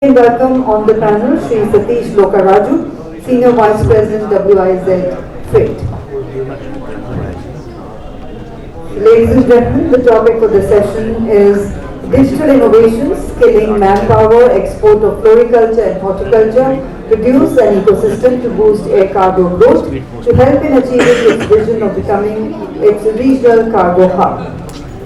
Welcome on the panel Shri Satish Lokaraju, Senior Vice President WIZ Freight. Ladies and gentlemen, the topic for the session is digital innovations, skilling manpower, export of floriculture and horticulture, produce an ecosystem to boost air cargo growth to help in achieving its vision of becoming its regional cargo hub.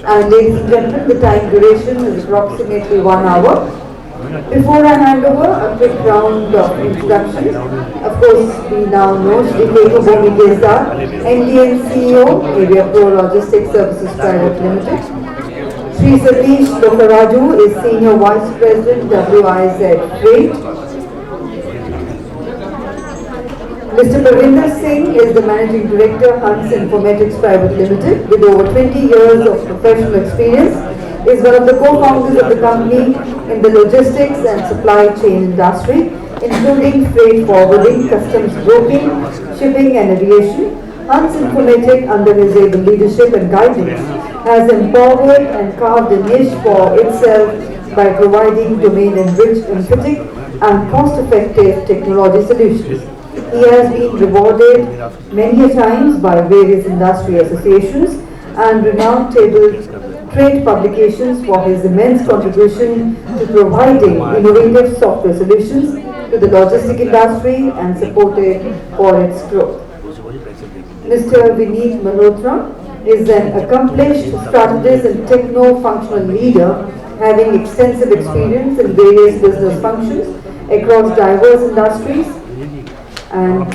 And ladies and gentlemen, the time duration is approximately 1 hour. Before I hand over, a quick round of introductions. Of course, we now know Shri Keku, Bomi, Gezdar, MD and CEO, Aviapro Logistics Services Private Limited. Shri Satish Lokaraju is Senior Vice President, WIZ Freight. Mr. Pravinder Singh is the Managing Director, Hans Informatics Private Limited, with over 20 years of professional experience. Is one of the co-founders of the company in the logistics and supply chain industry, including freight forwarding, customs broking, shipping and aviation. Hans Informatic, under his able leadership and guidance, has empowered and carved a niche for itself by providing domain-enriched, emphatic and cost-effective technology solutions. He has been rewarded many a times by various industry associations and renowned trade publications for his immense contribution to providing innovative software solutions to the logistic industry and supported for its growth. Mr. Vineet Malhotra is an accomplished strategist and techno-functional leader having extensive experience in various business functions across diverse industries, and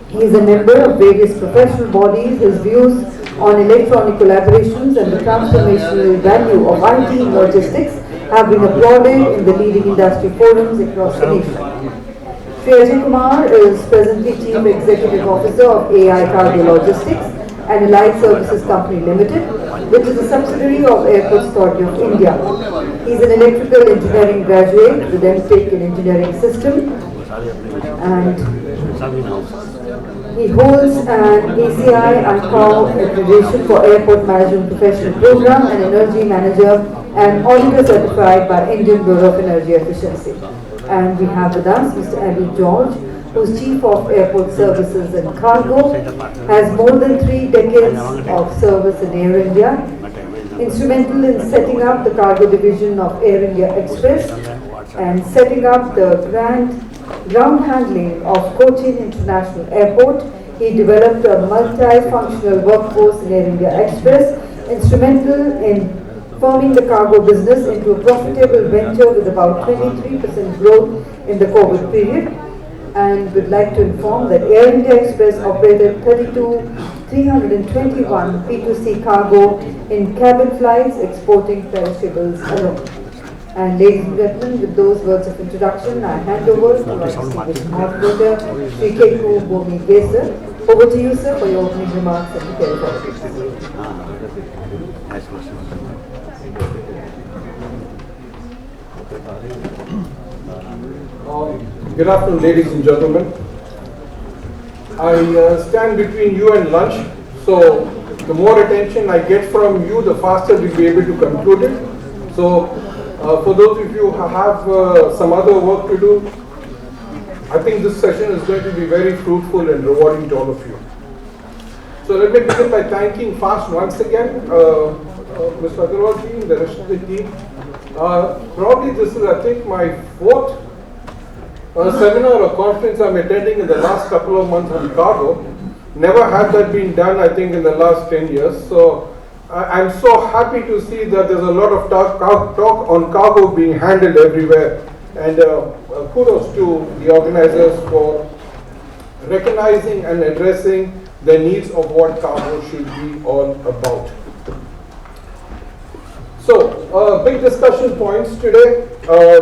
he is a member of various professional bodies. His views on electronic collaborations and the transformational value of IT in logistics have been applauded in the leading industry forums across the nation. Shri Ajay Kumar is presently Chief Executive Officer of AI Cargo Logistics and Allied Services Company Limited, which is a subsidiary of Airports Authority of India. He is an electrical engineering graduate with MTech in Engineering System, and he holds an ACI and COW accreditation for Airport Management Professional Program and Energy Manager and Auditor certified by Indian Bureau of Energy Efficiency. And we have with us Mr. Abby George, who's Chief of Airport Services and Cargo, has more than 3 decades of service in Air India, instrumental in setting up the cargo division of Air India Express and setting up the ground handling of Cochin International Airport. He developed a multi-functional workforce in Air India Express, instrumental in forming the cargo business into a profitable venture with about 23% growth in the COVID period. And would like to inform that Air India Express operated 321 P2C cargo in cabin flights exporting perishables alone. And ladies and gentlemen, with those words of introduction, I hand over to our distinguished moderator, Shri Keku, Bomi, Gezdar. Over to you, sir, for your opening remarks and the politics. Good afternoon, ladies and gentlemen. I stand between you and lunch, so the more attention I get from you, the faster we'll be able to conclude it. So, for those of you who have some other work to do, I think this session is going to be very fruitful and rewarding to all of you. So let me begin by thanking FAST once again, Mr. Agarwalji and the rest of the team. Probably this is, I think, my 4th seminar or conference I'm attending in the last couple of months on cargo. Never had that been done, I think, in the last 10 years. So I'm so happy to see that there's a lot of talk on cargo being handled everywhere. And kudos to the organizers for recognizing and addressing the needs of what cargo should be all about. So, big discussion points today.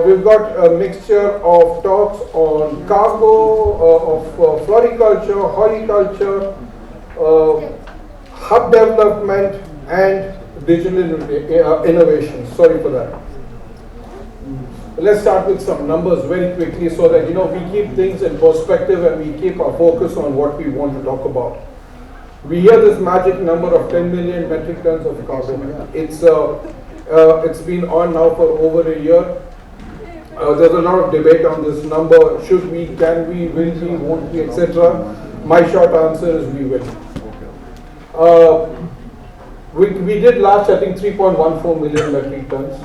We've got a mixture of talks on cargo, of floriculture, horticulture, hub development, and digital innovation. Sorry for that. Let's start with some numbers very quickly so that we keep things in perspective and we keep our focus on what we want to talk about. We hear this magic number of 10 million metric tons of cargo. It's been on now for over a year. There's a lot of debate on this number. Should we, can we, will we, won't we, etc. My short answer is we will. We did last, I think, 3.14 million metric tons,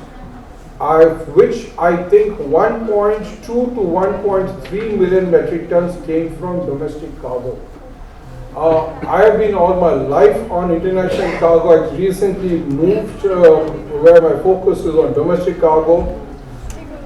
which I think 1.2 to 1.3 million metric tons came from domestic cargo. I have been all my life on international cargo. I recently moved where my focus is on domestic cargo.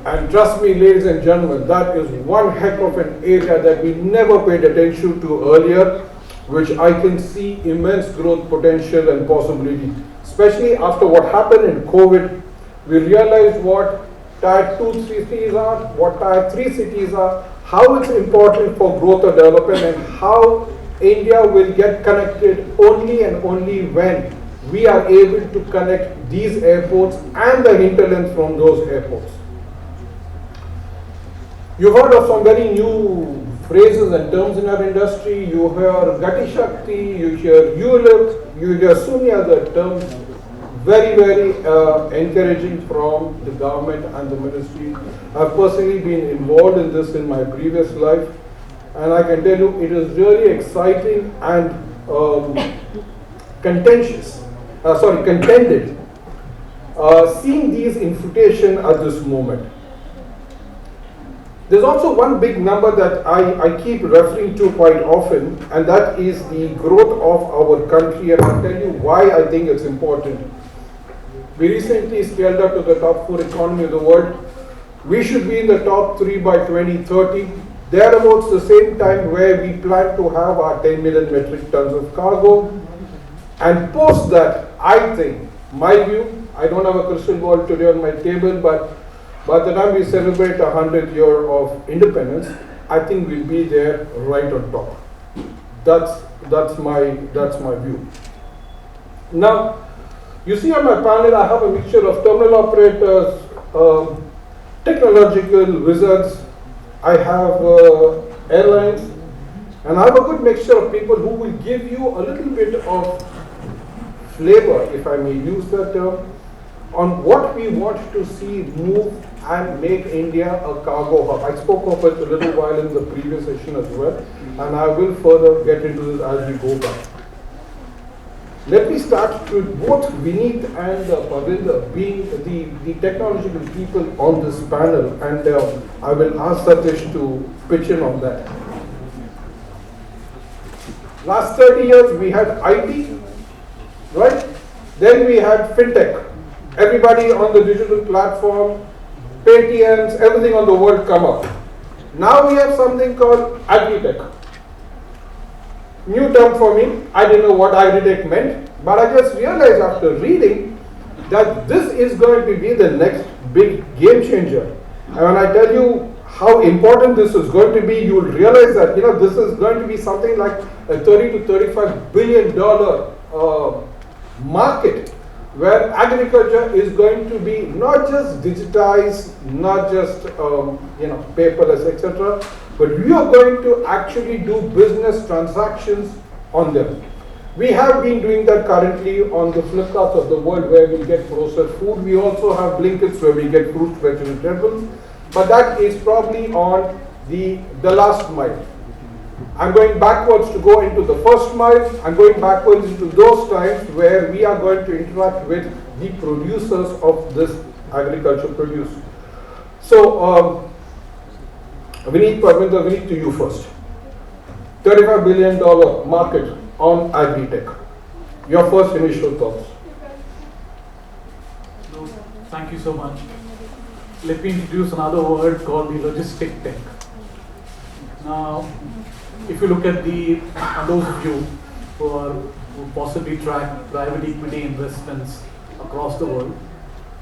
And trust me, ladies and gentlemen, that is one heck of an area that we never paid attention to earlier, which I can see immense growth potential and possibility. Especially after what happened in COVID, we realized what Tier 2 cities are, what Tier 3 cities are, how it's important for growth or development, and how India will get connected only and only when we are able to connect these airports and the hinterlands from those airports. You've heard of some very new phrases and terms in our industry. You hear Gati Shakti, you hear Mueller, you hear so many other terms, very, very encouraging from the government and the ministry. I've personally been involved in this in my previous life, and I can tell you it is really exciting and contended, seeing these in fruition at this moment. There's also one big number that I keep referring to quite often, and that is the growth of our country, and I'll tell you why I think it's important. We recently scaled up to the top 4 economy of the world. We should be in the top 3 by 2030. Thereabouts the same time where we plan to have our 10 million metric tons of cargo. And post that, I think, my view, I don't have a crystal ball today on my table, but by the time we celebrate 100 years of independence, I think we'll be there right on top. That's my view. Now, you see on my panel, I have a mixture of terminal operators, technological wizards. I have airlines, and I have a good mixture of people who will give you a little bit of flavor, if I may use that term, on what we want to see move and make India a cargo hub. I spoke of it a little while in the previous session as well, and I will further get into this as we go by. Let me start with both Vineet and Pavinder being the technological people on this panel, and I will ask Satish to pitch in on that. Last 30 years we had IT, right? Then we had FinTech. Everybody on the digital platform, Paytms, everything on the world come up. Now we have something called agri-tech. New term for me. I didn't know what agri-tech meant, but I just realized after reading that this is going to be the next big game changer. And when I tell you how important this is going to be, you will realize that this is going to be something like a $30 to $35 billion market, where agriculture is going to be not just digitized, not just paperless, etc., but we are going to actually do business transactions on them. We have been doing that currently on the Flipkarts of the world, where we get processed food. We also have Blinkits where we get fruits, vegetables, but that is probably on the last mile. I'm going backwards to go into the first mile. I'm going backwards into those times where we are going to interact with the producers of this agricultural produce. So, Vineet, Parminder, Vineet, to you first. $35 billion market on agri-tech. Your first initial thoughts. So, thank you so much. Let me introduce another word called the logistic tech. Now, if you look at those of you who possibly track private equity investments across the world,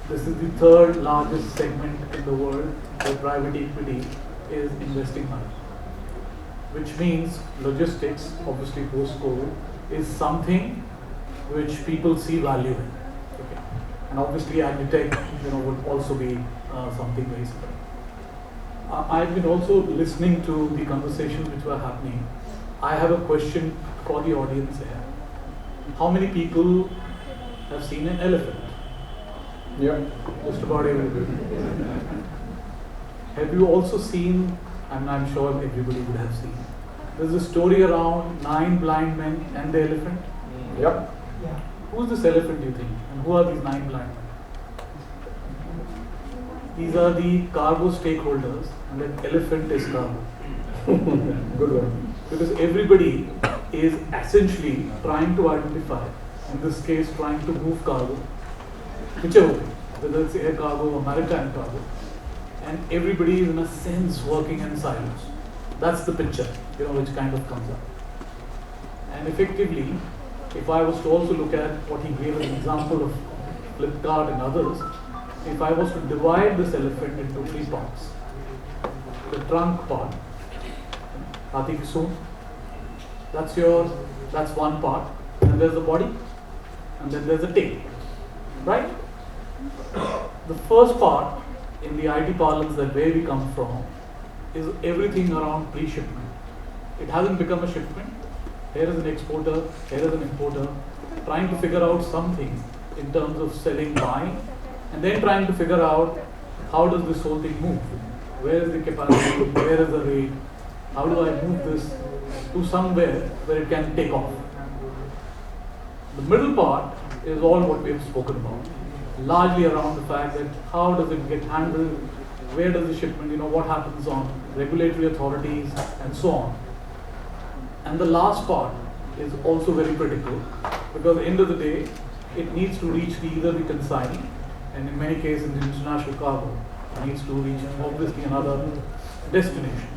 this is the third largest segment in the world where private equity is investing money. Which means logistics, obviously post-COVID, is something which people see value in. Okay. And obviously agri-tech would also be something very similar. I've been also listening to the conversations which were happening. I have a question for the audience here. How many people have seen an elephant? Yeah. Just about everybody. have you also seen, and I'm sure everybody would have seen, there's a story around 9 blind men and the elephant? Yep. Who's this elephant, do you think? And who are these 9 blind men? These are the cargo stakeholders, and the elephant is cargo. Good one. Because everybody is essentially trying to identify, in this case trying to move cargo, whichever way, whether it's air cargo or maritime cargo, and everybody is in a sense working in silos. That's the picture, which kind of comes up. And effectively, if I was to also look at what he gave as an example of Flipkart and others, if I was to divide this elephant into 3 parts, the trunk part, Hathi ki soon, that's one part, and there's the body, and then there's the tail, right? The first part, in the IT parlance, that where we come from, is everything around pre-shipment. It hasn't become a shipment. Here is an exporter, here is an importer, trying to figure out something in terms of selling, buying, and then trying to figure out how does this whole thing move? Where is the capacity? Where is the rate? How do I move this to somewhere where it can take off? The middle part is all what we have spoken about, largely around the fact that how does it get handled, where does the shipment, what happens on regulatory authorities and so on. And the last part is also very critical, because at the end of the day, it needs to reach either the consignee, and in many cases the international cargo, it needs to reach obviously another destination.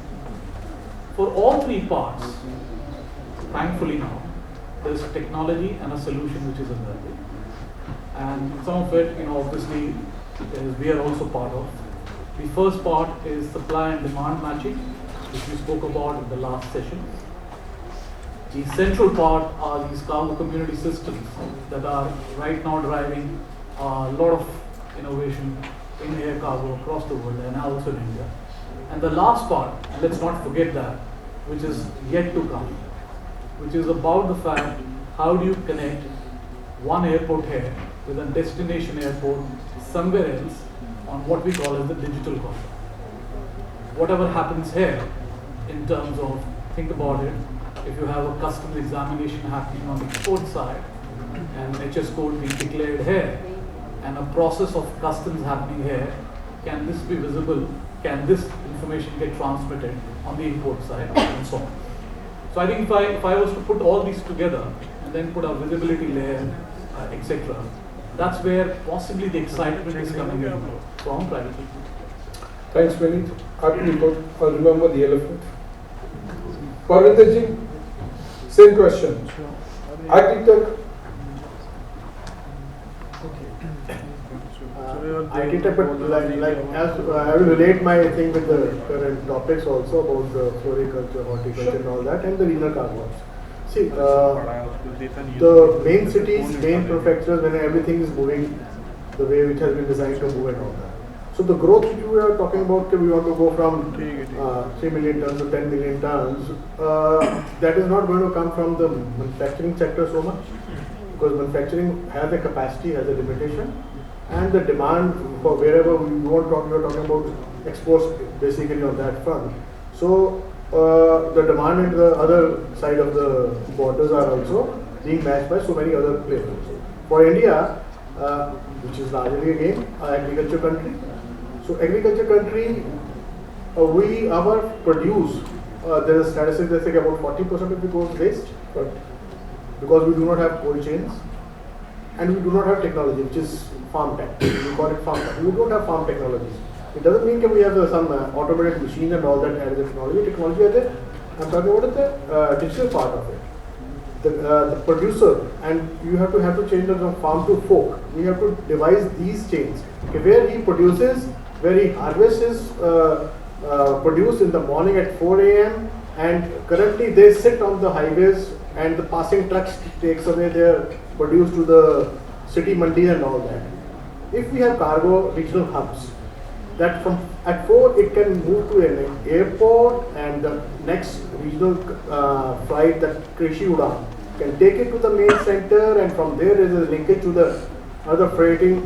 For all 3 parts, thankfully now, there's technology and a solution which is available. And some of it, obviously, we are also part of. The first part is supply and demand matching, which we spoke about in the last session. The central part are these cargo community systems that are right now driving a lot of innovation in air cargo across the world and also in India. And the last part, and let's not forget that, which is yet to come, which is about the fact, how do you connect one airport here with a destination airport somewhere else on what we call as the digital contract. Whatever happens here in terms of, think about it, if you have a customs examination happening on the export side and HS code being declared here and a process of customs happening here, can this be visible? Can this information get transmitted on the import side and so on? So I think if I was to put all these together and then put a visibility layer, etc., that's where possibly the excitement is coming in from private people. Thanks, Vinit. Happy report. I'll remember the elephant. Parindaji, same question. Architect. IT tech, but as I will relate my thing with the current topics also about the floriculture, horticulture, and all that, and the renal cargo. See, the main cities, main prefectures, when everything is moving the way which has been designed to move and all that. So the growth which we are talking about, we want to go from 3 million tons to 10 million tons. That is not going to come from the manufacturing sector so much, because manufacturing has a capacity, has a limitation. And the demand for wherever we are talking about exports basically on that front. So the demand in the other side of the borders are also being matched by so many other players. For India, which is largely again an agriculture country. So agriculture country, our produce, there is a statistic that say about 40% of it goes waste, but because we do not have cold chains and we do not have technology, which is farm tech. We call it farm tech. We don't have farm technologies. It doesn't mean that we have some automated machines and all that as a technology. Technology is there. I'm talking about the digital part of it. The producer, and you have to change it from farm to fork. We have to devise these chains. Okay, where he produces, where he harvests his produce in the morning at 4 a.m. and currently they sit on the highways and the passing trucks takes away their produce to the city mandi and all that. If we have cargo regional hubs, that from at 4 it can move to an airport and the next regional flight, that Krishi Udan, can take it to the main center, and from there is a linkage to the other freighter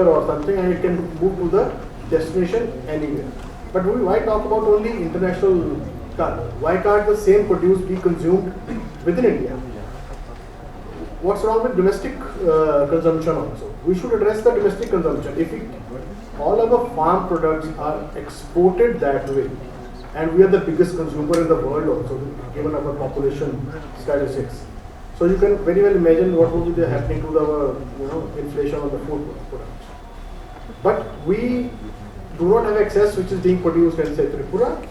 or something, and it can move to the destination anywhere. But why talk about only international cargo? Why can't the same produce be consumed within India? What's wrong with domestic consumption also? We should address the domestic consumption. If all our farm products are exported that way, and we are the biggest consumer in the world also, given our population statistics. So you can very well imagine what would be happening to our inflation on the food products. But we do not have excess which is being produced in say Tripura.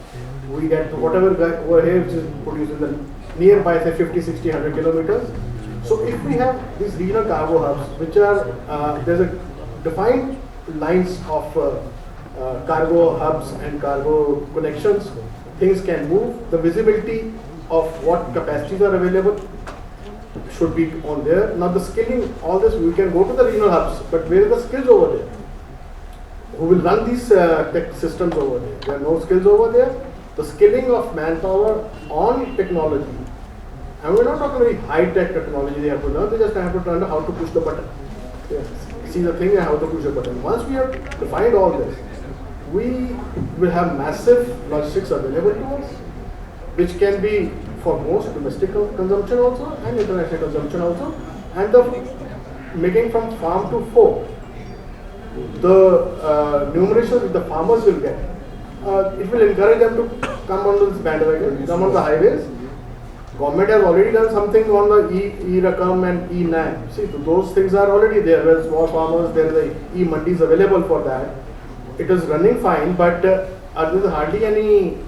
We get whatever over here which is produced in the nearby say 50, 60, 100 kilometers. So if we have these regional cargo hubs which are, there's a defined lines of cargo hubs and cargo connections, things can move. The visibility of what capacities are available should be on there. Now the skilling, all this, we can go to the regional hubs, but where are the skills over there? Who will run these tech systems over there? There are no skills over there. The skilling of manpower on technology, and we're not talking very high-tech technology they have to learn, they just have to learn how to push the button. See the thing and how to push the button. Once we have defined all this, we will have massive logistics available to us, which can be for most domestic consumption also and international consumption also, and the making from farm to fork. The numeration that the farmers will get, it will encourage them to come on this bandwagon, come on the highways. Government has already done something on the e-Rakam and e-NAM. See, those things are already there. Where small farmers, there are the e-mandis available for that. It is running fine, but there is hardly any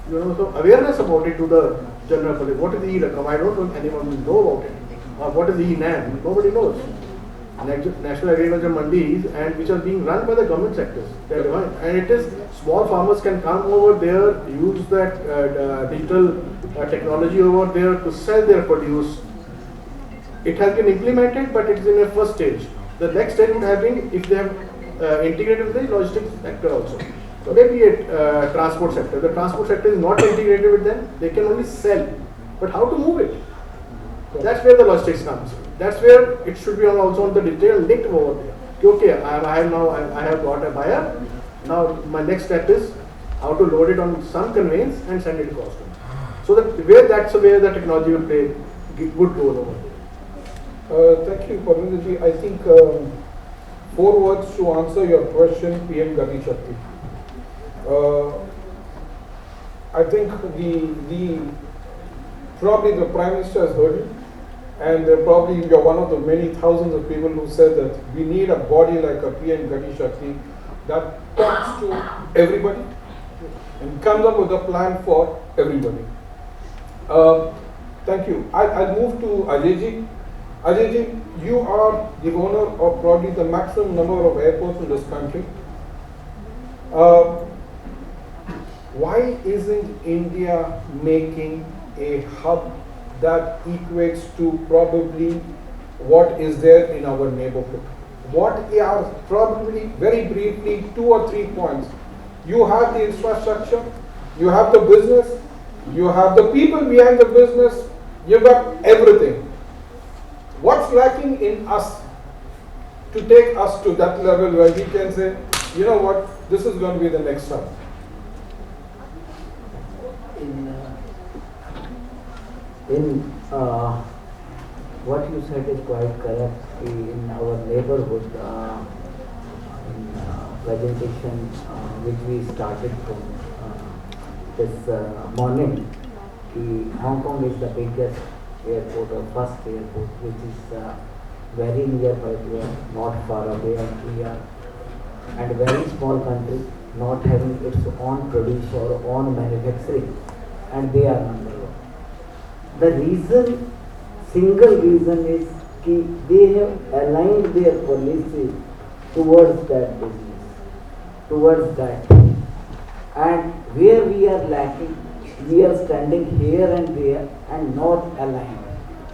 so awareness about it to the general public. What is e-Rakam? I don't know anyone know about it. What is e-NAM? Nobody knows. National Agriculture Mandis, and which are being run by the government sectors. And it is small farmers can come over there, use that digital technology over there to sell their produce. It has been implemented, but it is in a first stage. The next stage would have been if they have integrated with the logistics sector also. So maybe a transport sector. The transport sector is not integrated with them. They can only sell, but how to move it? That's where the logistics comes. That's where it should be also on the digital link over there. Okay, I have got a buyer. Now my next step is how to load it on some conveyance and send it across to them. So that's where the technology will play good role over there. Thank you, Parvinderji. I think 4 words to answer your question, PM Gati Shakti. I think probably the Prime Minister has heard it, and probably you're one of the many thousands of people who said that we need a body like a PM Gati Shakti that talks to everybody and comes up with a plan for everybody. Thank you. I'll move to Ajayji. Ajayji, you are the owner of probably the maximum number of airports in this country. Why isn't India making a hub that equates to probably what is there in our neighborhood? What are probably, very briefly, 2 or 3 points? You have the infrastructure, you have the business, you have the people behind the business, you've got everything. What's lacking in us to take us to that level where we can say, you know what, this is going to be the next hub? What you said is quite correct. In our neighborhood, in presentation which we started from this morning, Hong Kong is the biggest airport or first airport, which is very nearby to us, not far away, and we are and very small country, not having its own produce or own manufacturing, and they are number one. The reason, single reason is that they have aligned their policy towards that business, towards that. And where we are lacking, we are standing here and there and not aligned.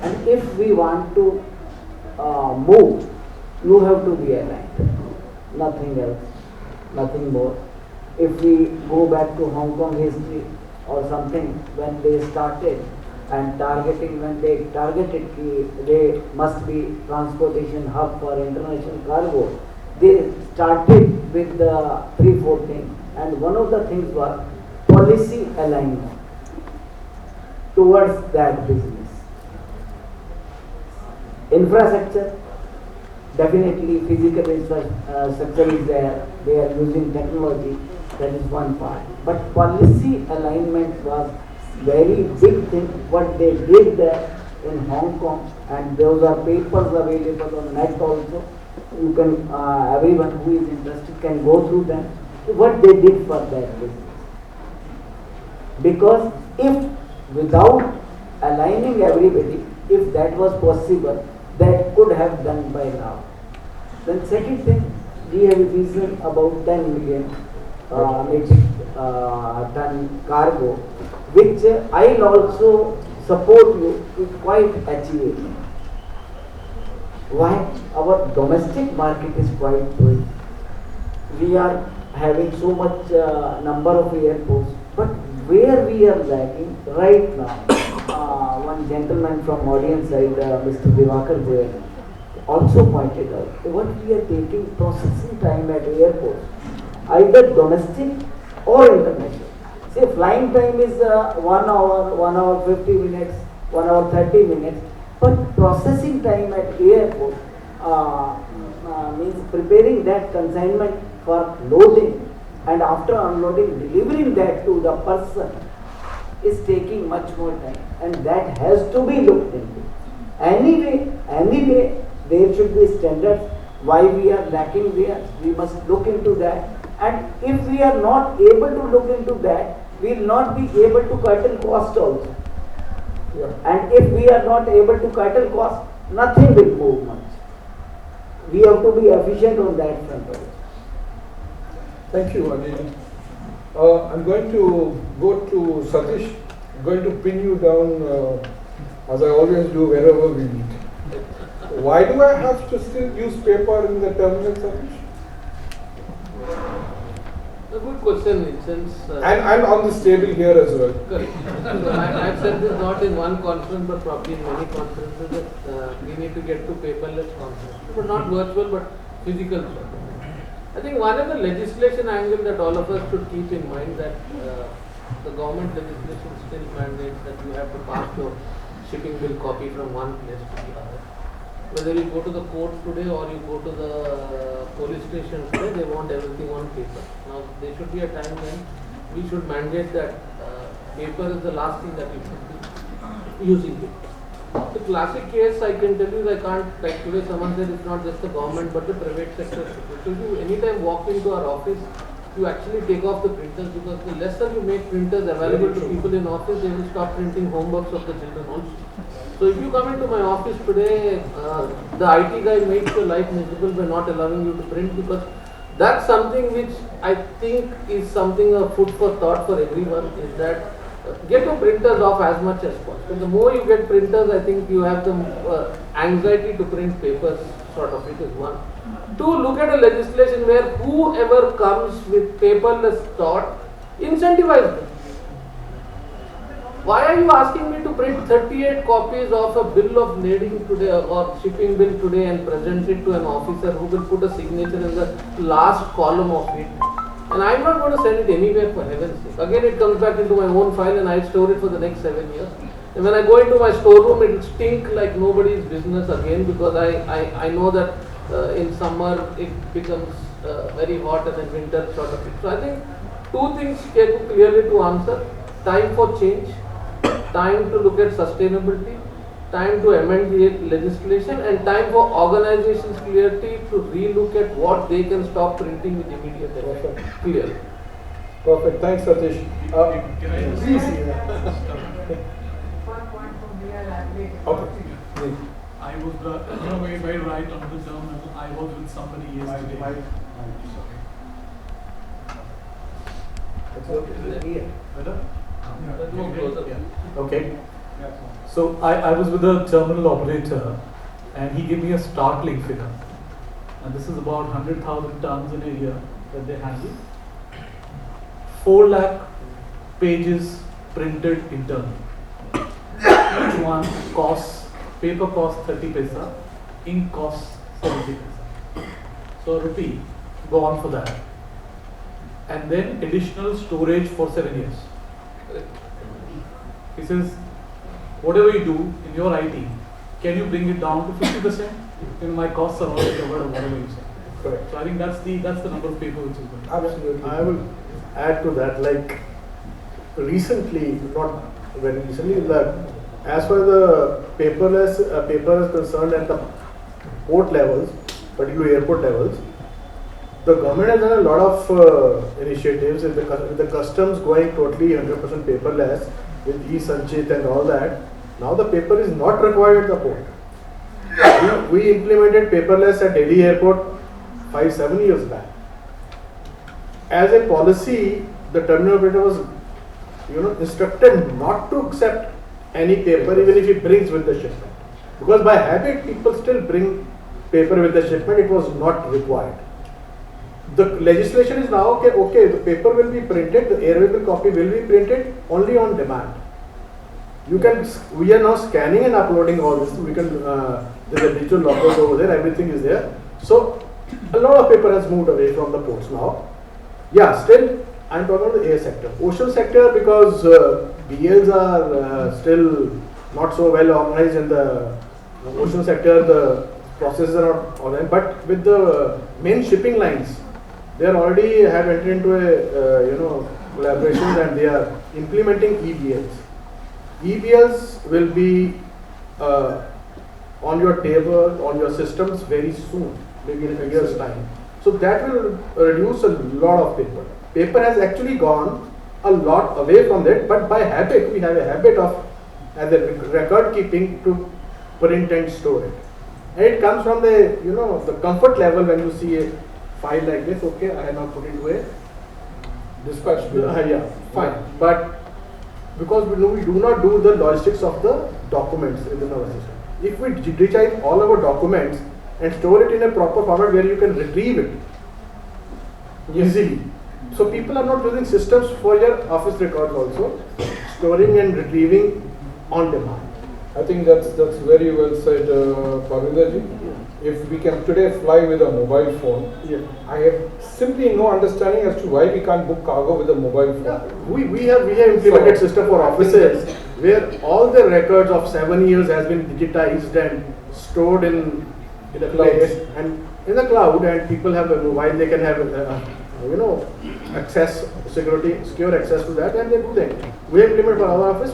And if we want to move, you have to be aligned. Nothing else, nothing more. If we go back to Hong Kong history or something, when they started and targeting, when they targeted they must be transportation hub for international cargo, they started with the 3-4 things, and one of the things was policy alignment towards that business. Infrastructure, definitely physical infrastructure is there, they are using technology, that is one part. But policy alignment was very big thing, what they did there in Hong Kong, and those are papers available on net also. You can, everyone who is interested can go through them, what they did for that business. Because if without aligning everybody, if that was possible, that could have done by now. Then second thing, we have a vision about 10 million metric ton cargo, which I'll also support you to quite achieve. Why? Our domestic market is quite good. We are having so much number of airports, but where we are lacking right now, one gentleman from audience side, Mr. Divakar Goyal, also pointed out what we are taking processing time at airports, either domestic or international. Say flying time is 1 hour, 1 hour 50 minutes, 1 hour 30 minutes, but processing time at airport means preparing that consignment for loading and after unloading delivering that to the person is taking much more time, and that has to be looked into. Anyway, there should be standards. Why we are lacking there, we must look into that. And if we are not able to look into that, we will not be able to curtail cost also. And if we are not able to curtail cost, nothing will move much. We have to be efficient on that front also. Thank you, Anil. I'm going to go to Satish. I'm going to pin you down, as I always do wherever we meet. Why do I have to still use paper in the terminal, Satish? A good question, in sense. And on this table here as well. Correct. So I've said this not in one conference, but probably in many conferences that we need to get to paperless conferences, but not virtual, but physical. I think one of the legislation angle that all of us should keep in mind that the government legislation still mandates that you have to pass your shipping bill copy from one place to the other. Whether you go to the court today or you go to the police station today, they want everything on paper. Now, there should be a time when we should mandate that paper is the last thing that you should be using it. The classic case I can tell you, I can't, like today someone said it's not just the government but the private sector. So if you anytime walk into our office, you actually take off the printers, because the lesser you make printers available to people in office, they will stop printing homeworks of the children also. So if you come into my office today, the IT guy makes your life miserable by not allowing you to print, because that's something which I think is something a food for thought for everyone, is that get your printers off as much as possible. The more you get printers, I think you have the anxiety to print papers, sort of, it is one. Two, look at a legislation where whoever comes with paperless thought, incentivize them. Why are you asking me to print 38 copies of a bill of lading today or shipping bill today and present it to an officer who will put a signature in the last column of it? And I'm not going to send it anywhere, for heaven's sake. Again, it comes back into my own file and I store it for the next 7 years. And when I go into my storeroom, it will stink like nobody's business again, because I know that in summer it becomes very hot and in winter sort of it. So I think two things Keku clearly to answer: time for change, time to look at sustainability, time to amend the legislation, and time for organizations clarity to relook at what they can stop printing with immediate effect. Clearly. Perfect. Thanks, Satish. Can I just Please. One point from me, I'll add later. Okay. I was, very right on the terminal. I was with somebody yesterday. Better? Let's move closer. Yeah. Okay. So I was with a terminal operator, and he gave me a startling figure. And this is about 100,000 tons in a year that they handle. 4 lakh pages printed internally. Each one costs, paper costs 30 paisa, ink costs 70 paisa. So rupee, go on for that. And then additional storage for 7 years. He says, whatever you do in your IT, can you bring it down to 50%? My costs are already covered or whatever you say. Correct. So I think that's the number of people which is going. Absolutely. I will add to that, like recently, not very recently, that as far as the paper is concerned at the port levels, particularly airport levels, the government has done a lot of initiatives with the customs going totally 100% paperless with e-Sanchit and all that. Now the paper is not required at the port. We implemented paperless at Delhi airport 5-7 years back. As a policy, the terminal operator was instructed not to accept any paper even if he brings with the shipment. Because by habit people still bring paper with the shipment, it was not required. The legislation is now okay, the paper will be printed, the airway copy will be printed only on demand. We are now scanning and uploading all this. There's a digital lockers over there, everything is there. So a lot of paper has moved away from the ports now. Yeah, still I'm talking about the air sector. Ocean sector, because BLs are still not so well organized in the ocean sector, the processes are not organized. But with the main shipping lines, they are already have entered into a collaborations and they are implementing EBLs. EBLs will be on your table, on your systems very soon, maybe in a year's time. So that will reduce a lot of paper. Paper has actually gone a lot away from that, but by habit, we have a habit of, as a record keeping, to print and store it. And it comes from the, the comfort level when you see a file like this. Okay, I have now put it away. Dispatch. Yeah, fine. But because we do not do the logistics of the documents within our system. If we digitize all our documents and store it in a proper format where you can retrieve it easily. So people are not using systems for your office records also, storing and retrieving on demand. I think that's very well said, Parvinderji. If we can today fly with a mobile phone, I have simply no understanding as to why we can't book cargo with a mobile phone. Yeah, we have implemented system for offices where all the records of 7 years has been digitized and stored in a place and in the cloud, and people have a mobile, they can have secure access to that, and they do that. We implement for our office.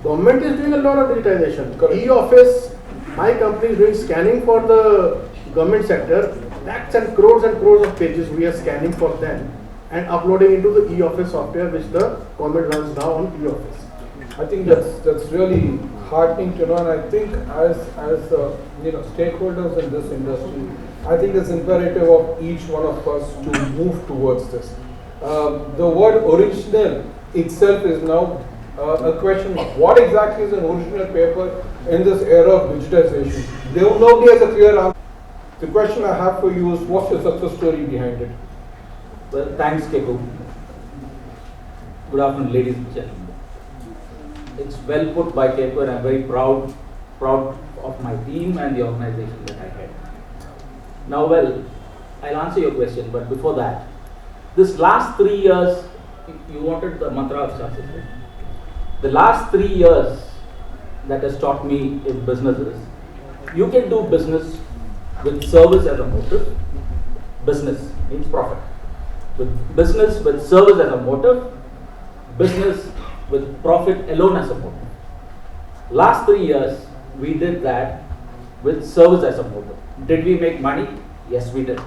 Government is doing a lot of digitization. E-office, my company is doing scanning for the government sector. Lakhs and crores of pages we are scanning for them and uploading into the e-office software which the government runs now on e-office. I think that's really heartening to know, and I think as stakeholders in this industry, I think it's imperative of each one of us to move towards this. The word original itself is now a question mark. What exactly is an original paper in this era of digitization? Nobody has a clear answer. The question I have for you is, what's your success story behind it? Well, thanks, Keku. Good afternoon, ladies and gentlemen. It's well put by Keku, and I'm very proud of my team and the organization that I head. Now, I'll answer your question, but before that, this last 3 years, you wanted the mantra of success, right? The last 3 years that has taught me in businesses, you can do business with service as a motive. Business means profit. With business with service as a motive, business with profit alone as a motive. Last 3 years, we did that with service as a motive. Did we make money? Yes, we did.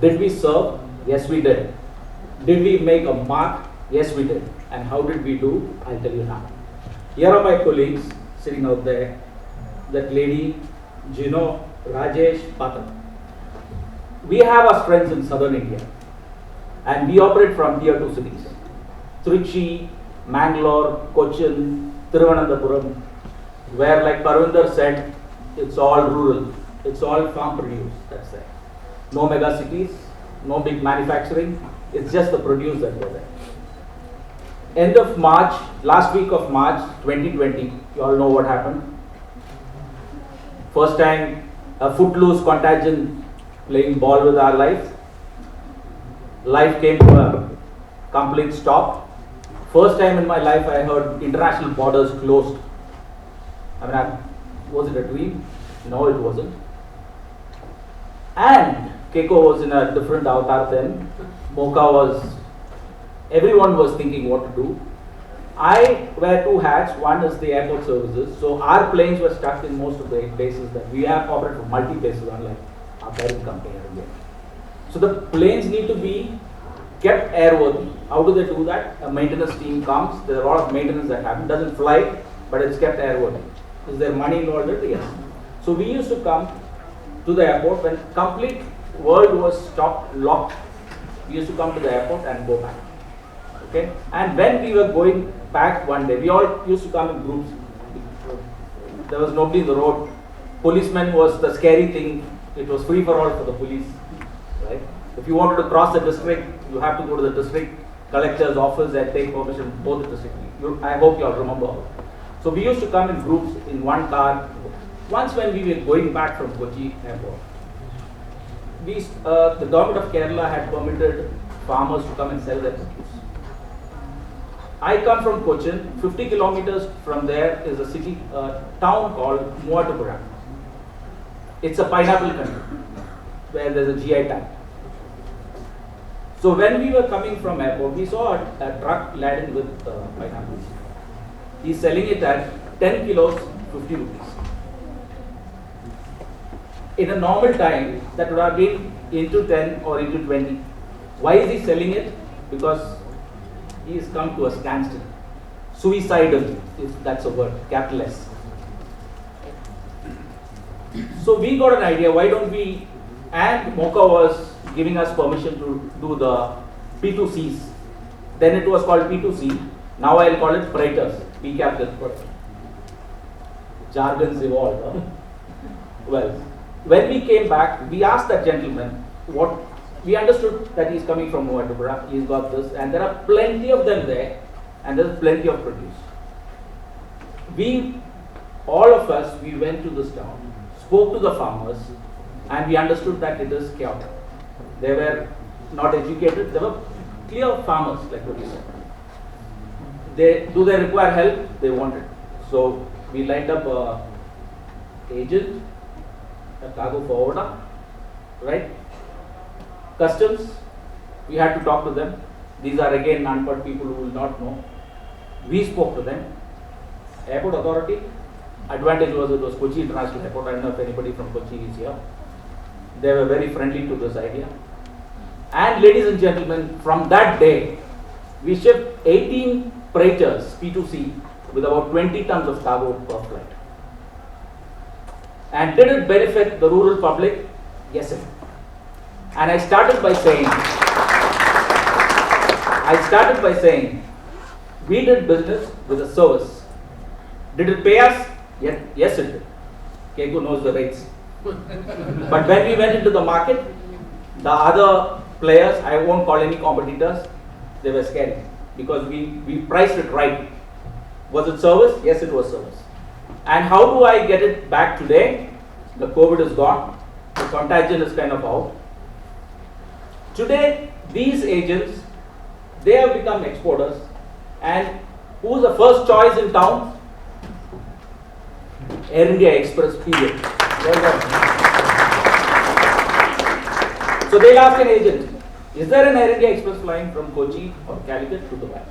Did we serve? Yes, we did. Did we make a mark? Yes, we did. And how did we do? I'll tell you now. Here are my colleagues sitting out there. That lady, Gino, Rajesh, Patak. We have our strengths in southern India, and we operate from tier 2 cities. Trichy, Mangalore, Cochin, Thiruvananthapuram, where, like Parvinder said, it's all rural, it's all farm produce, that's it. No mega cities, no big manufacturing, it's just the produce that go there. End of March, last week of March 2020, you all know what happened. First time a footloose contagion playing ball with our lives. Life came to a complete stop. First time in my life I heard international borders closed. Was it a dream? No, it wasn't. And Keku was in a different avatar then. Everyone was thinking what to do. I wear two hats. One is the airport services. So our planes were stuck in most of the bases that we have operated for multi-bases, unlike our parent company. So the planes need to be kept airworthy. How do they do that? A maintenance team comes. There are a lot of maintenance that happens. Doesn't fly, but it's kept airworthy. Is there money involved in it? Yes. So we used to come to the airport when complete world was stopped, locked. We used to come to the airport and go back. Okay. And when we were going back one day, we all used to come in groups. There was nobody in the road. Policeman was the scary thing. It was free for all for the police. Right? If you wanted to cross the district, you have to go to the district collector's office and take permission from both the district. I hope you all remember. So we used to come in groups in one car. Once when we were going back from Kochi airport, the government of Kerala had permitted farmers to come and sell their produce. I come from Cochin. 50 kilometers from there is a city, town called Mueller. It's a pineapple country where there's a GI tag. So when we were coming from airport, we saw a truck laden with pineapples. He's selling it at 10 kilos, 50 rupees. In a normal time, that would have been into 10 or into 20. Why is he selling it? Because he has come to a standstill. Suicidal, if that's a word, capital S. So we got an idea, why don't we, and Mocha was giving us permission to do the P2Cs. Then it was called P2C. Now I'll call it freighters. P capital. Jargons evolved. Huh? Well, when we came back, we asked that gentleman what. We understood that he's coming from Moderator. He's got this, and there are plenty of them there, and there's plenty of produce. All of us, we went to this town, spoke to the farmers, and we understood that it is chaotic. They were not educated. They were clear farmers, like what you said. Do they require help? They wanted. So we lined up a agent, a cargo forwarder, right? Customs, we had to talk to them. These are again non-part people who will not know. We spoke to them. Airport authority, advantage was it was Kochi International Airport. I don't know if anybody from Kochi is here. They were very friendly to this idea. And ladies and gentlemen, from that day, we shipped 18 freighters, P2C, with about 20 tons of cargo per flight. And did it benefit the rural public? Yes, sir. And I started by saying, we did business with a service. Did it pay us? Yes, it did. Keku knows the rates. But when we went into the market, the other players, I won't call any competitors, they were scary because we priced it right. Was it service? Yes, it was service. And how do I get it back today? The COVID is gone. The contagion is kind of out. Today, these agents, they have become exporters. And who's the first choice in town? Air India Express, period. So they'll ask an agent, is there an Air India Express flying from Kochi or Calicut to Dubai?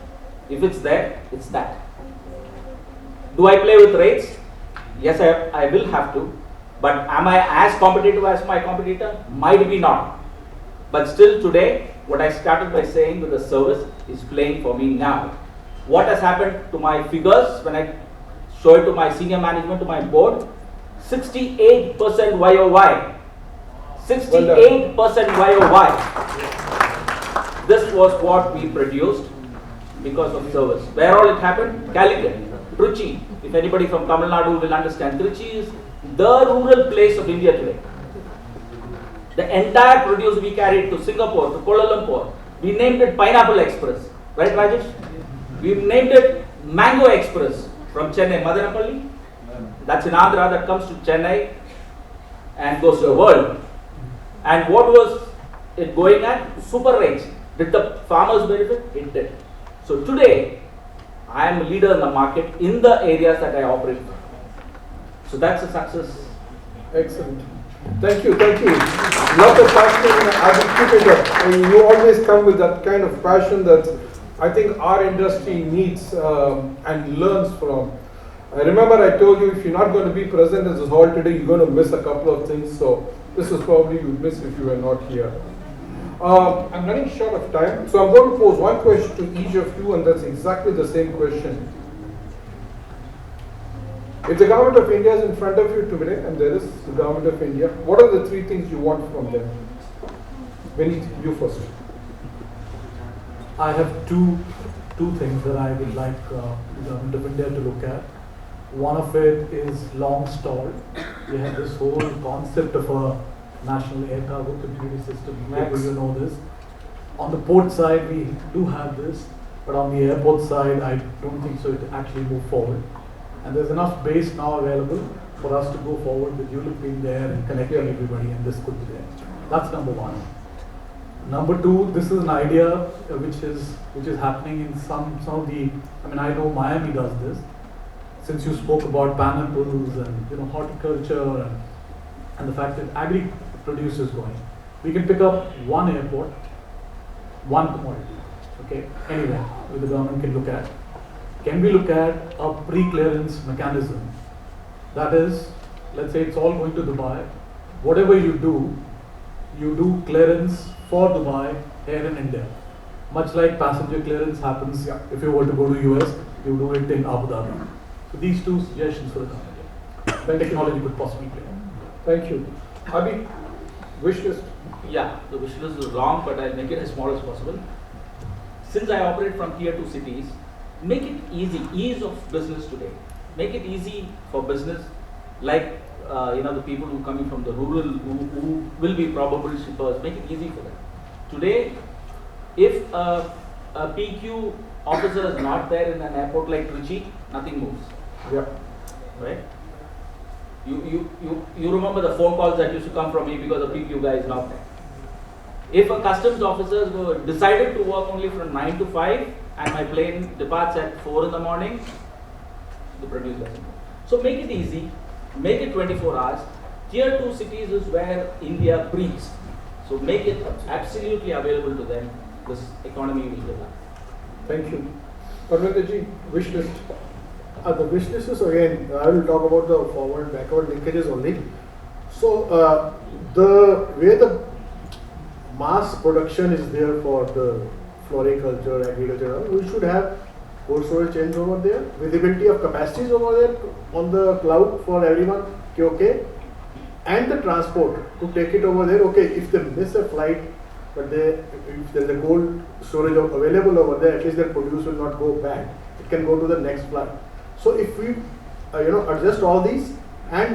If it's there, it's that. Do I play with rates? Yes, I will have to. But am I as competitive as my competitor? Might be not. But still today, what I started by saying with the service is playing for me now. What has happened to my figures when I show it to my senior management, to my board? 68% YOY. 68% YOY. This was what we produced because of service. Where all it happened? Calicut, Trichy. If anybody from Tamil Nadu will understand, Trichy is the rural place of India today. The entire produce we carried to Singapore, to Kuala Lumpur. We named it Pineapple Express. Right, Rajesh? We named it Mango Express from Chennai, Madanapalli. That's in Andhra, that comes to Chennai and goes to the world. And what was it going at? Super range. Did the farmers benefit? It did. So today, I am a leader in the market in the areas that I operate. So that's a success. Excellent. Thank you, thank you. Lot of passion. I will keep it up. I mean, you always come with that kind of passion that I think our industry needs and learns from. I remember I told you if you're not going to be present at this hall today, you're going to miss a couple of things. So this is probably you'd miss if you were not here. I'm running short of time, so I'm going to pose one question to each of you, and that's exactly the same question. If the government of India is in front of you today, and there is the government of India, what are the three things you want from them? Vineet, you first. I have two things that I would like the government of India to look at. One of it is long stalled. We have this whole concept of a national air cargo security system. Maybe you know this. On the port side, we do have this, but on the airport side, I don't think so. It actually moved forward, and there's enough base now available for us to go forward with ULIP being there and connecting everybody, and this could be there. That's number one. Number two, this is an idea which is happening in some of the. I mean, I know Miami does this. Since you spoke about pineapples and horticulture and the fact that agri produce is going, we can pick up one airport, one commodity. Okay, anywhere where the government can look at. Can we look at a pre-clearance mechanism? That is, let's say it's all going to Dubai. Whatever you do clearance for Dubai here in India. Much like passenger clearance happens if you were to go to US, you do it in Abu Dhabi. So these two suggestions for the government. When technology could possibly play. Thank you. Abhi, wish list. Yeah, the wish list is long, but I'll make it as small as possible. Since I operate from tier 2 cities, make it easy, ease of business today. Make it easy for business, like the people who are coming from the rural, who will be probable shippers. Make it easy for them. Today, if a PQ officer is not there in an airport like Trichy, nothing moves. Yeah. Right? You remember the phone calls that used to come from me because the PQ guy is not there. If a customs officer decided to work only from 9 to 5 and my plane departs at 4 in the morning, the produce doesn't go. So make it easy, make it 24 hours. Tier 2 cities is where India breathes. So make it absolutely available to them. This economy will develop. Thank you. Parminder ji, wish list. The wish list is again, I will talk about the forward and backward linkages only. So the way the mass production is there for the floriculture, agriculture, we should have cold storage chains over there, visibility of capacities over there on the cloud for everyone, okay, and the transport to take it over there. Okay, if they miss a flight, but if there is a cold storage available over there, at least their produce will not go bad. It can go to the next flight. So if we adjust all these, and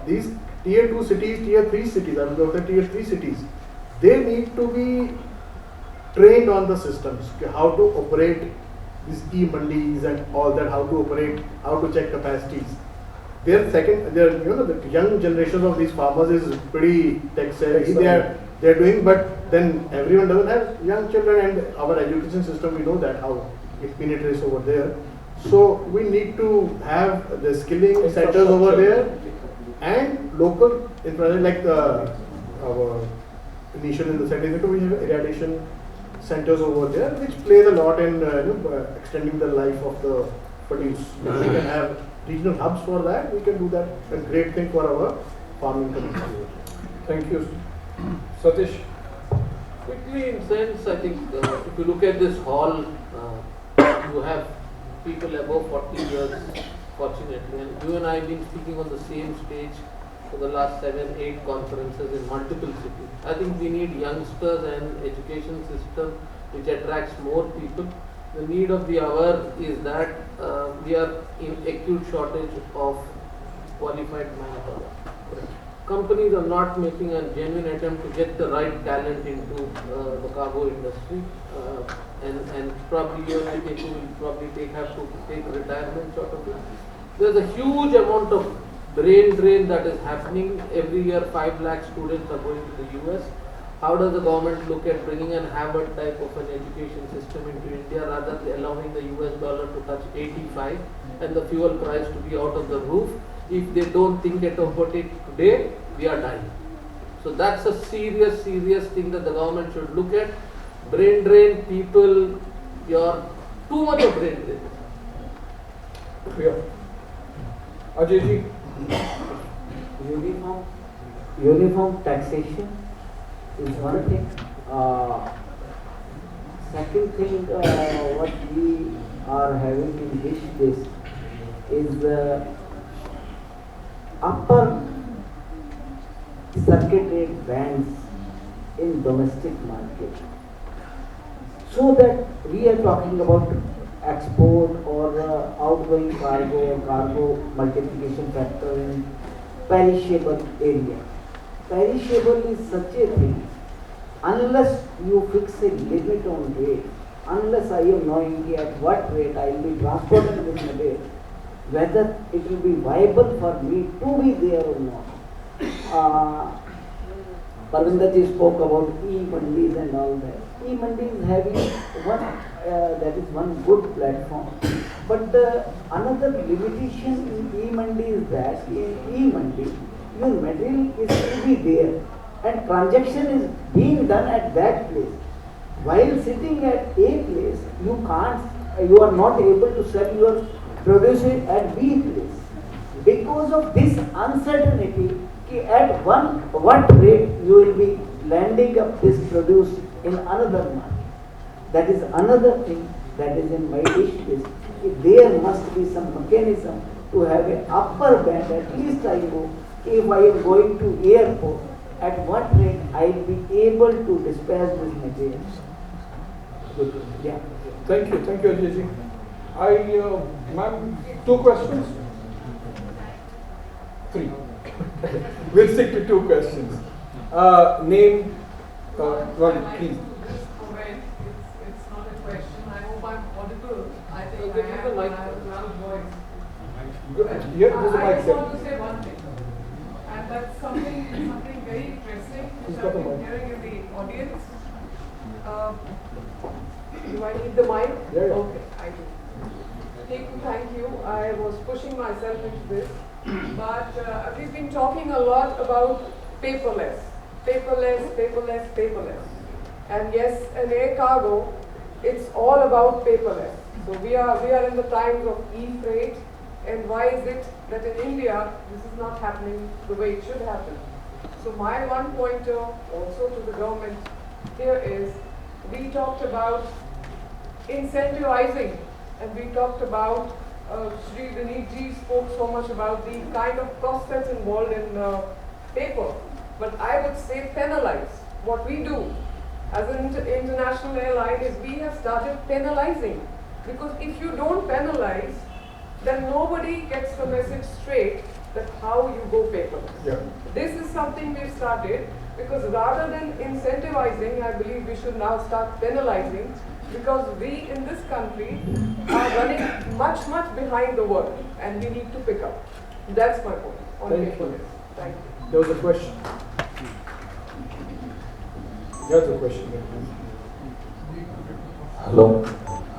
these tier 2 cities, tier 3 cities, I will go to tier 3 cities, they need to be trained on the systems, how to operate these e-mandis and all that, how to operate, how to check capacities. The young generation of these farmers is pretty tech savvy. They are doing, but then everyone doesn't have young children, and our education system, we know that how it penetrates over there. So we need to have the skilling centers over there and local infrastructure, like our initial in the second, we have irradiation centers over there, which plays a lot in extending the life of the produce. We can have regional hubs for that. We can do that. A great thing for our farming community. Thank you. Satish. Quickly, in sense, I think if you look at this hall, you have people above 40 years, fortunately, and you and I have been speaking on the same stage for the last 7-8 conferences in multiple cities. I think we need youngsters and education system which attracts more people. The need of the hour is that we are in acute shortage of qualified manpower. Companies are not making a genuine attempt to get the right talent into the cargo industry, and probably you and I will probably have to take retirement sort of thing. There's a huge amount of brain drain that is happening. Every year 5 lakh students are going to the US. How does the government look at bringing an Harvard type of an education system into India rather than allowing the US dollar to touch 85 and the fuel price to be out of the roof? If they don't think about it today, we are dying. So that's a serious thing that the government should look at. Brain drain, people, you're too much of brain drain. Yeah. Ajay ji. Uniform taxation is one thing. Second thing, what we are having in this list is the upper circuit rate bands in domestic market. So that we are talking about export or outgoing cargo or cargo multiplication factor in perishable area. Perishable is such a thing, unless you fix a limit on rate, unless I am knowing at what rate I will be transporting this material, whether it will be viable for me to be there or not. Parvinder ji spoke about e-mandis and all that. E-mandis having one, that is one good platform. But another limitation in e-mandi is that in e-mandi, your material is to be there and transaction is being done at that place. While sitting at A place, you are not able to sell your produce at B place. Because of this uncertainty, at what rate you will be landing up this produce in another market. That is another thing that is in my wish list. There must be some mechanism to have an upper band. At least I know if I am going to airport, at what rate I will be able to dispatch this material. Good. Yeah. Thank you, Ajay ji. Ma'am, 2 questions? 3. We'll stick to 2 questions. Name, one, please. It's not a question. I hope I'm audible. I think Okay, I give have the mic. a loud voice. Here, there's a I mic just want there. to say one thing, and that's something very interesting Who's which got I've the been mic? hearing in the audience. Do I need the mic? Yeah. Okay, I do. Keku, thank you. I was pushing myself into this, but we've been talking a lot about paperless, and yes, an air cargo, it's all about paperless. So we are in the times of e-freight, and why is it that in India this is not happening the way it should happen? So my one pointer also to the government here is, we talked about incentivizing, and we talked about, Shri ji spoke so much about the kind of cost that's involved in paper, but I would say penalize. What we do as an international airline is we have started penalizing, because if you don't penalize, then nobody gets the message straight that how you go paperless. Yeah. This is something we've started, because rather than incentivizing, I believe we should now start penalizing, because we in this country are running much behind the world, and we need to pick up. That's my point on Thank you. paperless. Thank you. There was a question. There's a question there, please. Hello,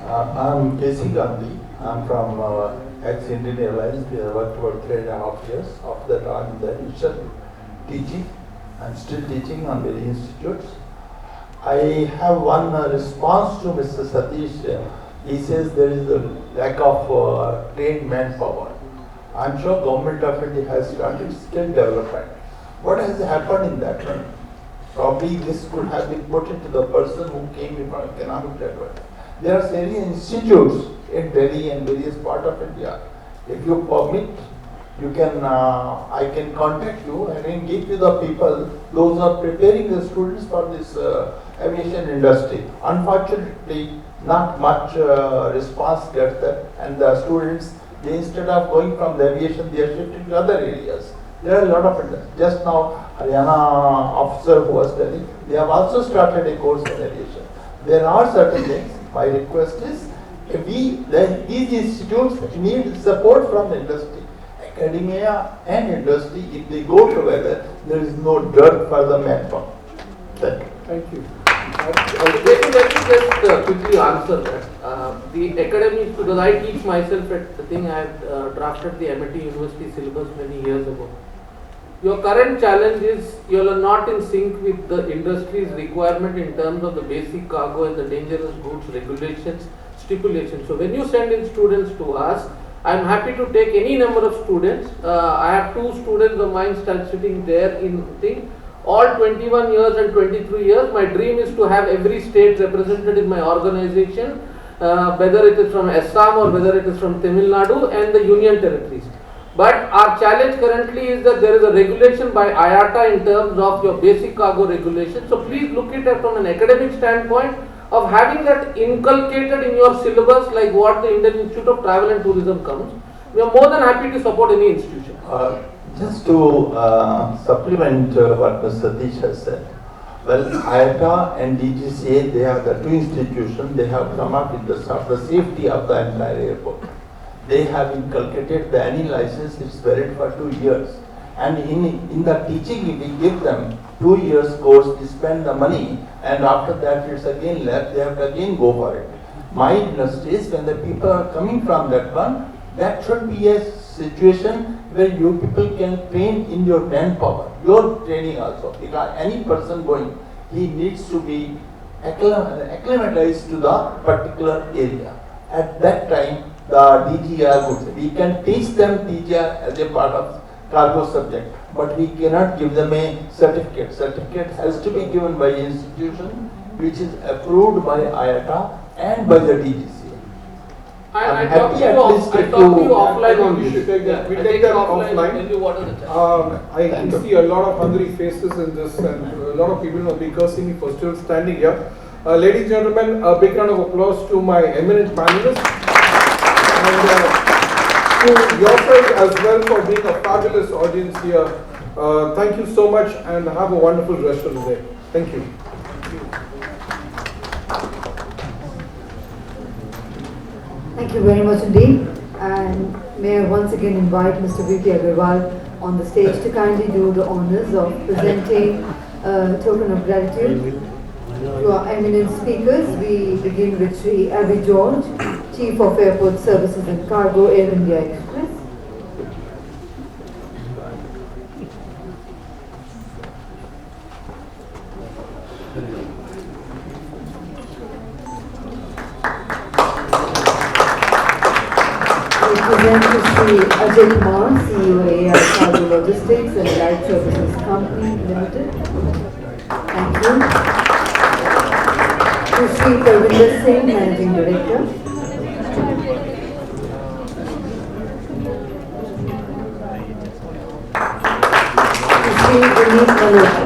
I'm K.C. Gandhi. I'm from ex-Indian Airlines. We have worked for 3.5 years. After that, I'm in the initial teaching. I'm still teaching on many institutes. I have one response to Mr. Satish. He says there is a lack of trained manpower. I'm sure Government of India has started skill development. What has happened in that one? Probably this could have been put into the person who came in from economic development. There are many institutes in Delhi and various parts of India. If you permit, you can, I can contact you and I can give you the people, those who are preparing the students for this aviation industry. Unfortunately, not much response gets there, and the students, they instead of going from the aviation, they are shifting to other areas. There are a lot of industries. Just now, Haryana officer who was telling, they have also started a course in aviation. There are certain things. My request is, these institutes need support from the industry. academia and industry, if they go together, there is no dirt for the manpower. Thank you. Let me just quickly answer that. The academics, because I teach myself at the thing, I have drafted the MIT University syllabus many years ago. Your current challenge is you are not in sync with the industry's requirement in terms of the basic cargo and the dangerous goods regulations, stipulations. So when you send in students to us, I am happy to take any number of students. I have 2 students of mine sitting there in thing. All 21 years and 23 years, my dream is to have every state represented in my organization, whether it is from Assam or whether it is from Tamil Nadu and the union territories. But our challenge currently is that there is a regulation by IATA in terms of your basic cargo regulation. So please look at it from an academic standpoint of having that inculcated in your syllabus like what the Indian Institute of Travel and Tourism comes. We are more than happy to support any institution. Just to supplement what Mr. Satish has said, well, IATA and DGCA, they are the 2 institutions, they have come up with the safety of the entire airport. They have inculcated the any license is valid for 2 years. And in the teaching, we give them 2 years course, we spend the money, and after that it's again left, they have to again go for it. My industry is when the people are coming from that one, that should be a situation where you people can train in your manpower, your training also. Because any person going, he needs to be acclimatized to the particular area. At that time, the DGR would say, we can teach them DGR as a part of cargo subject, but we cannot give them a certificate. Certificate has to be given by an institution which is approved by IATA and by the DGCA. I talk to you offline on this. We take that offline. Tell you what are the challenges. I can see a lot of hungry faces in this, and a lot of people will be cursing me for still standing here. Ladies and gentlemen, a big round of applause to my eminent panelists. And to yourself as well for being a fabulous audience here. Thank you so much and have a wonderful rest of the day. Thank you. Thank you very much indeed. And may I once again invite Mr. V.P. Agarwal on the stage to kindly do the honors of presenting a token of gratitude to our eminent speakers. We begin with Shri Avi George, Chief of Airport Services and Cargo, Air India Express. We present to Shri Ajay Kumar, CEO AI Cargo Logistics and Light Services Company Limited. Thank you. To Shri Parvinder Singh, Managing Director. To Shri Vineet Malhotra.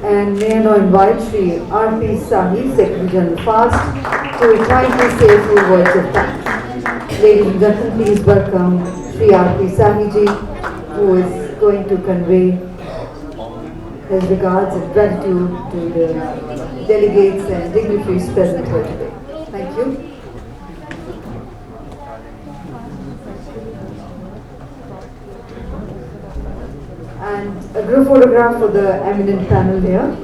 And may I now invite Shri R.P. Sahi, Secretary General FAST, to kindly say a few words of thanks. Ladies and gentlemen, please welcome Shri R.P. Sahi ji, who is going to convey his regards and gratitude to the delegates and dignitaries present here today. Thank you. And a group photograph for the eminent panel here.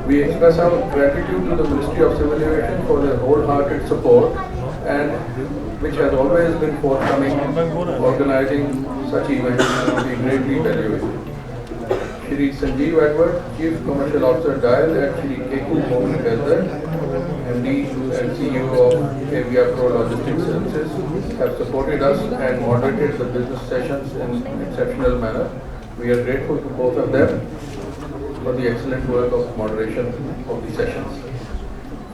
We express our gratitude to the Ministry of Civil Aviation for their wholehearted support and which has always been forthcoming organizing such events. We greatly value it. Shri Sanjeev Edward, Chief Commercial Officer Dial at Shri Keku, Bomi, Gezdar. MD and CEO of Aviapro Logistics Services, have supported us and moderated the business sessions in exceptional manner. We are grateful to both of them for the excellent work of moderation of the sessions.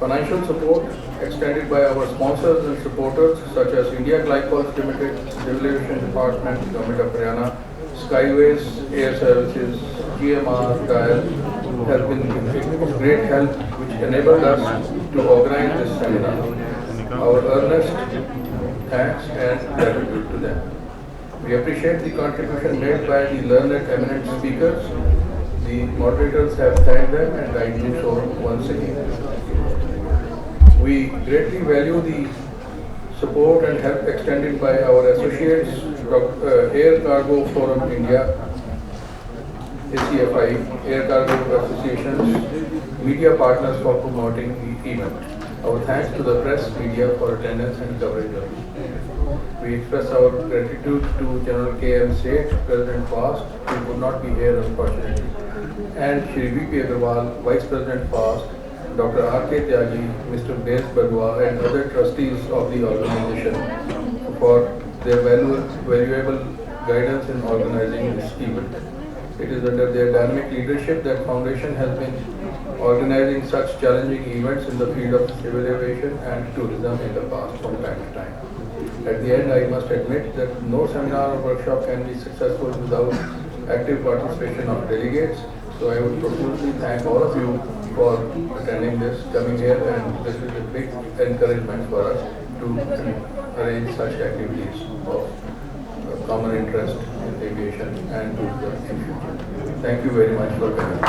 Financial support extended by our sponsors and supporters such as India Glycols Limited, Civil Aviation Department, Government of Haryana, Skyways Air Services, GMR, Dial, have been of great help which enabled us to organize this seminar. Our earnest thanks and gratitude to them. We appreciate the contribution made by the learned eminent speakers. The moderators have thanked them and I do so once again. We greatly value the support and help extended by our associates, Air Cargo Forum India, ACFI, Air Cargo Associations, media partners for promoting the event. Our thanks to the press media for attendance and coverage of it. We express our gratitude to General K.M. Seth, President FAST, who could not be here unfortunately, and Shri V.P. Agarwal, Vice President FAST, Dr. R.K. Tyagi, Mr. Bez Badwa and other trustees of the organization for their valuable guidance in organizing this event. It is under their dynamic leadership that Foundation has been organizing such challenging events in the field of civil aviation and tourism in the past from time to time. At the end, I must admit that no seminar or workshop can be successful without active participation of delegates. So I would profusely thank all of you for attending this, coming here, and this is a big encouragement for us to arrange such activities of common interest in aviation and tourism in future. Thank you very much for coming.